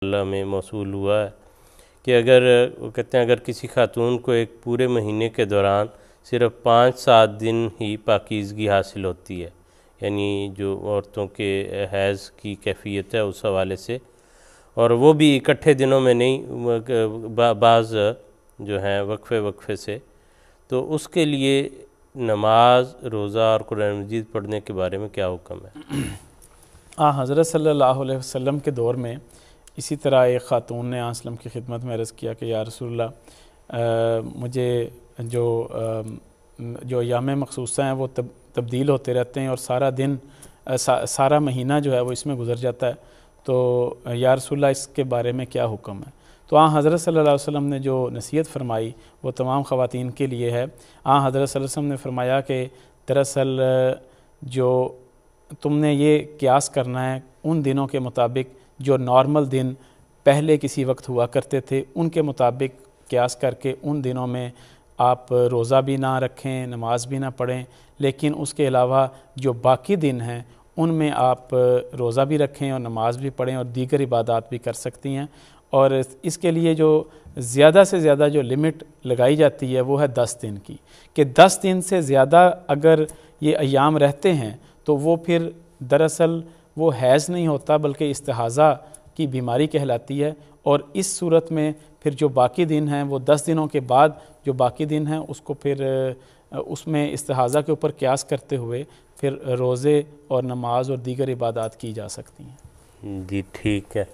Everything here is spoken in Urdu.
اللہ میں موصول ہوا ہے کہ اگر وہ کہتے ہیں اگر کسی خاتون کو ایک پورے مہینے کے دوران صرف 5-7 دن ہی پاکیزگی حاصل ہوتی ہے، یعنی جو عورتوں کے حیض کی کیفیت ہے اس حوالے سے، اور وہ بھی اکٹھے دنوں میں نہیں، بعض جو ہیں وقفے سے، تو اس کے لیے نماز، روزہ اور قرآن مجید پڑھنے کے بارے میں کیا حکم ہے؟ حضرت صلی اللہ علیہ وسلم کے دور میں اسی طرح ایک خاتون نے وسلم کی خدمت میں عرض کیا کہ یا رسول اللہ، مجھے جو ایام مخصوصہ ہیں وہ تبدیل ہوتے رہتے ہیں اور سارا دن سارا مہینہ جو ہے وہ اس میں گزر جاتا ہے، تو یا رسول اللہ اس کے بارے میں کیا حکم ہے؟ تو حضرت صلی اللہ علیہ وسلم نے جو نصیحت فرمائی وہ تمام خواتین کے لیے ہے۔ حضرت صلی اللہ علیہ وسلم نے فرمایا کہ دراصل جو تم نے یہ قیاس کرنا ہے ان دنوں کے مطابق جو نارمل دن پہلے کسی وقت ہوا کرتے تھے، ان کے مطابق قیاس کر کے ان دنوں میں آپ روزہ بھی نہ رکھیں، نماز بھی نہ پڑھیں، لیکن اس کے علاوہ جو باقی دن ہیں ان میں آپ روزہ بھی رکھیں اور نماز بھی پڑھیں اور دیگر عبادات بھی کر سکتی ہیں۔ اور اس کے لیے جو زیادہ سے زیادہ جو لمٹ لگائی جاتی ہے وہ ہے 10 دن کی، کہ 10 دن سے زیادہ اگر یہ ایام رہتے ہیں تو وہ پھر دراصل وہ حیض نہیں ہوتا بلکہ استحاضہ کی بیماری کہلاتی ہے، اور اس صورت میں پھر جو باقی دن ہیں وہ 10 دنوں کے بعد جو باقی دن ہیں اس کو پھر اس میں استحاضہ کے اوپر قیاس کرتے ہوئے پھر روزے اور نماز اور دیگر عبادات کی جا سکتی ہیں۔ جی ٹھیک ہے۔